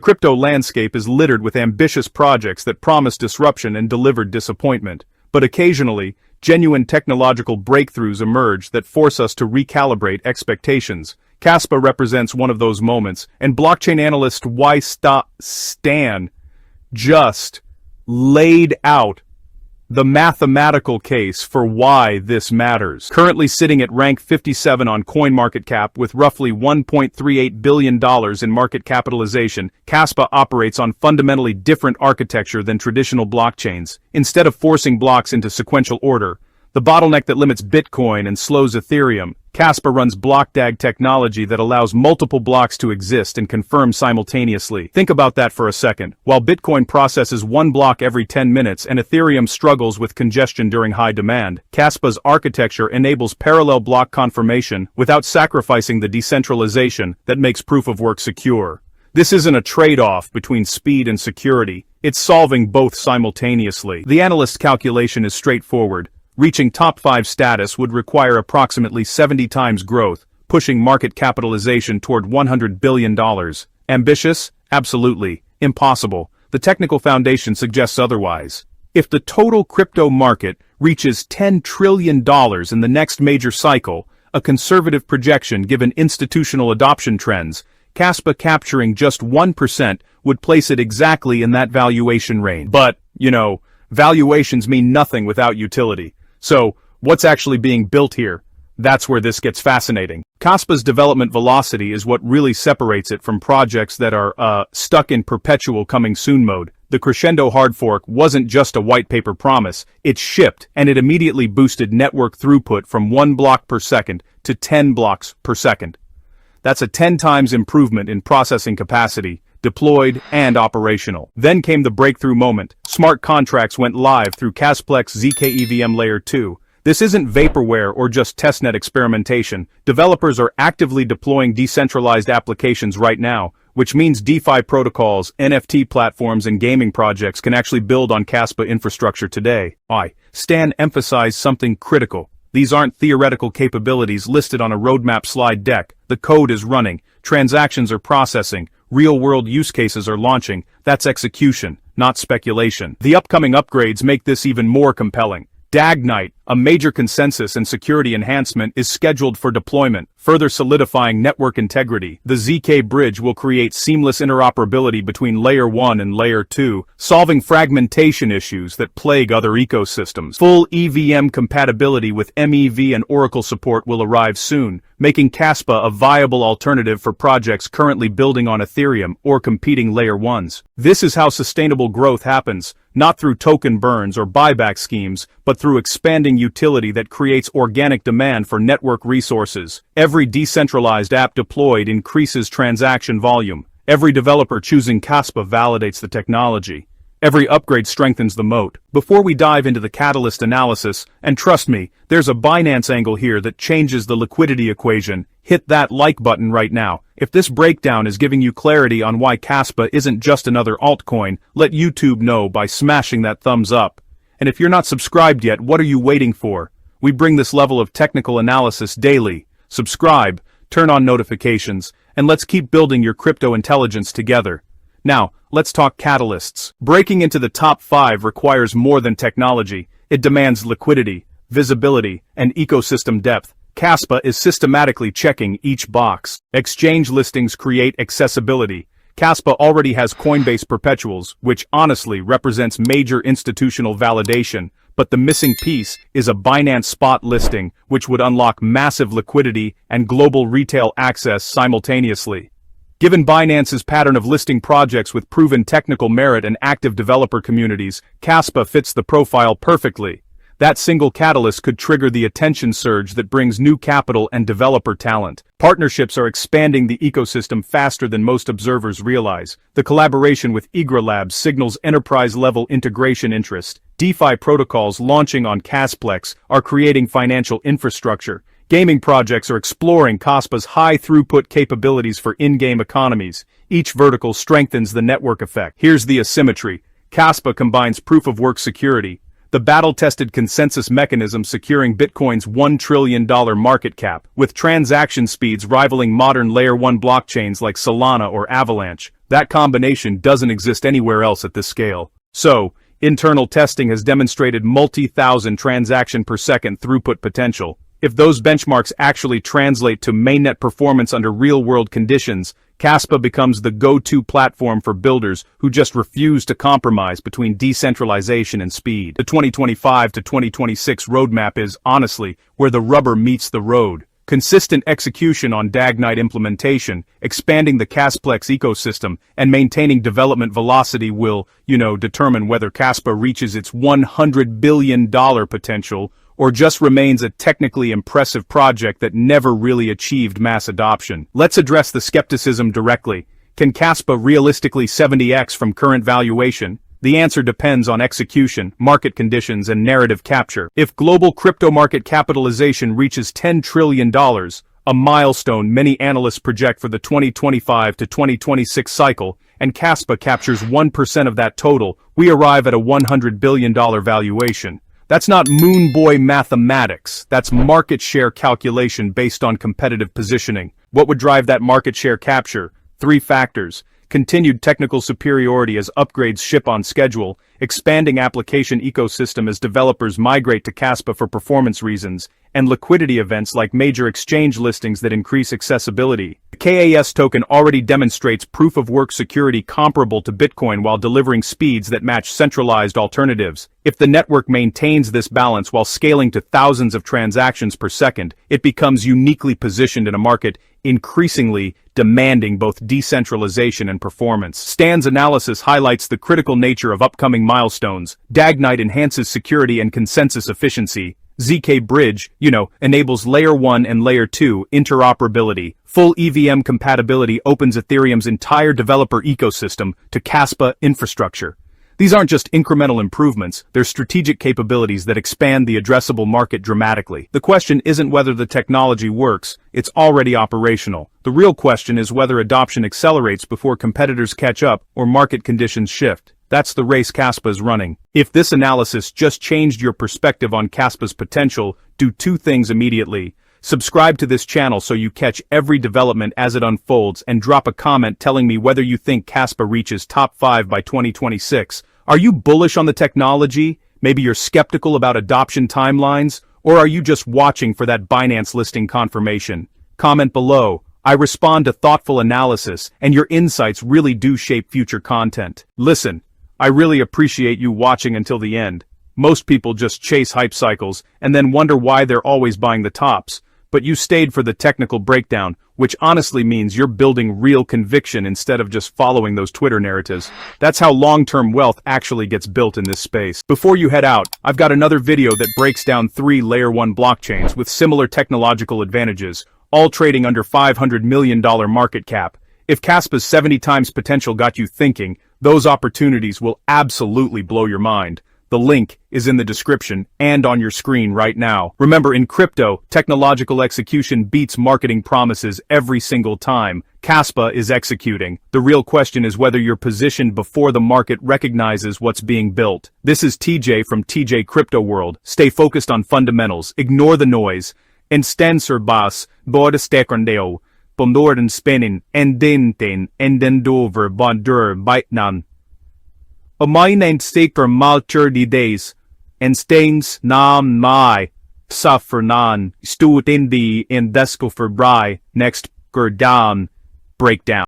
Crypto landscape is littered with ambitious projects that promise disruption and delivered disappointment. But occasionally, genuine technological breakthroughs emerge that force us to recalibrate expectations. KASPA represents one of those moments, and blockchain analyst Stan just laid out the mathematical case for why this matters. Currently sitting at rank 57 on CoinMarketCap with roughly $1.38 billion in market capitalization, KASPA operates on fundamentally different architecture than traditional blockchains. Instead of forcing blocks into sequential order, the bottleneck that limits Bitcoin and slows Ethereum, KASPA runs BlockDAG technology that allows multiple blocks to exist and confirm simultaneously. Think about that for a second. While Bitcoin processes one block every 10 minutes and Ethereum struggles with congestion during high demand, KASPA's architecture enables parallel block confirmation without sacrificing the decentralization that makes proof of work secure. This isn't a trade-off between speed and security. It's solving both simultaneously. The analyst calculation is straightforward. Reaching top 5 status would require approximately 70 times growth, pushing market capitalization toward $100 billion. Ambitious? Absolutely. Impossible. The technical foundation suggests otherwise. If the total crypto market reaches $10 trillion in the next major cycle, a conservative projection given institutional adoption trends, KASPA capturing just 1% would place it exactly in that valuation range. But, valuations mean nothing without utility. So, what's actually being built here? That's where this gets fascinating. KASPA's development velocity is what really separates it from projects that are, stuck in perpetual coming soon mode. The Crescendo Hard Fork wasn't just a white paper promise, it shipped, and it immediately boosted network throughput from 1 block per second to 10 blocks per second. That's a 10 times improvement in processing capacity, deployed and operational. Then came the breakthrough moment. Smart contracts went live through Kasplex zkEVM Layer 2. This isn't vaporware or just testnet experimentation. Developers are actively deploying decentralized applications right now, which means DeFi protocols, NFT platforms, and gaming projects can actually build on KASPA infrastructure today. Stan emphasized something critical. These aren't theoretical capabilities listed on a roadmap slide deck. The code is running, transactions are processing, real-world use cases are launching. That's execution, not speculation. The upcoming upgrades make this even more compelling. DAGKnight, a major consensus and security enhancement, is scheduled for deployment, further solidifying network integrity. The ZK bridge will create seamless interoperability between Layer 1 and Layer 2, solving fragmentation issues that plague other ecosystems. Full EVM compatibility with MEV and Oracle support will arrive soon, making KASPA a viable alternative for projects currently building on Ethereum or competing Layer 1s. This is how sustainable growth happens, not through token burns or buyback schemes, but through expanding utility that creates organic demand for network resources. Every decentralized app deployed increases transaction volume. Every developer choosing KASPA validates the technology. Every upgrade strengthens the moat. Before we dive into the catalyst analysis, and trust me, there's a Binance angle here that changes the liquidity equation, hit that like button right now. If this breakdown is giving you clarity on why KASPA isn't just another altcoin, let YouTube know by smashing that thumbs up. And if you're not subscribed yet, what are you waiting for? We bring this level of technical analysis daily. Subscribe, turn on notifications, and let's keep building your crypto intelligence together. Now, let's talk catalysts. Breaking into the top 5 requires more than technology. It demands liquidity, visibility, and ecosystem depth. KASPA is systematically checking each box. Exchange listings create accessibility. KASPA already has Coinbase perpetuals, which honestly represents major institutional validation, but the missing piece is a Binance spot listing, which would unlock massive liquidity and global retail access simultaneously. Given Binance's pattern of listing projects with proven technical merit and active developer communities, KASPA fits the profile perfectly. That single catalyst could trigger the attention surge that brings new capital and developer talent. Partnerships are expanding the ecosystem faster than most observers realize. The collaboration with Igra Labs signals enterprise-level integration interest. DeFi protocols launching on Kasplex are creating financial infrastructure. Gaming projects are exploring KASPA's high-throughput capabilities for in-game economies. Each vertical strengthens the network effect. Here's the asymmetry. KASPA combines proof-of-work security, the battle-tested consensus mechanism securing Bitcoin's $1 trillion market cap, with transaction speeds rivaling modern Layer 1 blockchains like Solana or Avalanche. That combination doesn't exist anywhere else at this scale. So, internal testing has demonstrated multi-thousand transaction per second throughput potential. If those benchmarks actually translate to mainnet performance under real-world conditions, KASPA becomes the go-to platform for builders who just refuse to compromise between decentralization and speed. The 2025 to 2026 roadmap is, honestly, where the rubber meets the road. Consistent execution on DAGKnight implementation, expanding the Kasplex ecosystem, and maintaining development velocity will, determine whether KASPA reaches its $100 billion potential or just remains a technically impressive project that never really achieved mass adoption. Let's address the skepticism directly. Can KASPA realistically 70x from current valuation? The answer depends on execution, market conditions, and narrative capture. If global crypto market capitalization reaches $10 trillion, a milestone many analysts project for the 2025 to 2026 cycle, and KASPA captures 1% of that total, we arrive at a $100 billion valuation. That's not moon boy mathematics, that's market share calculation based on competitive positioning. What would drive that market share capture? 3 factors. Continued technical superiority as upgrades ship on schedule, expanding application ecosystem as developers migrate to KASPA for performance reasons, and liquidity events like major exchange listings that increase accessibility. The KAS token already demonstrates proof-of-work security comparable to Bitcoin while delivering speeds that match centralized alternatives. If the network maintains this balance while scaling to thousands of transactions per second, it becomes uniquely positioned in a market increasingly demanding both decentralization and performance. Stan's analysis highlights the critical nature of upcoming milestones. DAGKnight enhances security and consensus efficiency. ZK Bridge, enables Layer 1 and Layer 2 interoperability. Full EVM compatibility opens Ethereum's entire developer ecosystem to KASPA infrastructure. These aren't just incremental improvements, they're strategic capabilities that expand the addressable market dramatically. The question isn't whether the technology works, it's already operational. The real question is whether adoption accelerates before competitors catch up or market conditions shift. That's the race KASPA is running. If this analysis just changed your perspective on KASPA's potential, do 2 things immediately. Subscribe to this channel so you catch every development as it unfolds, and drop a comment telling me whether you think KASPA reaches top 5 by 2026. Are you bullish on the technology? Maybe you're skeptical about adoption timelines? Or are you just watching for that Binance listing confirmation? Comment below. I respond to thoughtful analysis, and your insights really do shape future content. Listen, I really appreciate you watching until the end. Most people just chase hype cycles and then wonder why they're always buying the tops. But you stayed for the technical breakdown, which honestly means you're building real conviction instead of just following those Twitter narratives. That's how long-term wealth actually gets built in this space. Before you head out, I've got another video that breaks down 3 Layer 1 blockchains with similar technological advantages, all trading under $500 million market cap. If KASPA's 70 times potential got you thinking, those opportunities will absolutely blow your mind. The link is in the description and on your screen right now. Remember, in crypto, technological execution beats marketing promises every single time. KASPA is executing. The real question is whether you're positioned before the market recognizes what's being built. This is TJ from TJ Crypto World. Stay focused on fundamentals, ignore the noise, and stand bas, både stekondeo, bondorden spinning, and den dover bondur bitnan. Mijn steker maltur die days, en steens naam mij, suffernan, stoot in the in deskel for bry, next down, breakdown.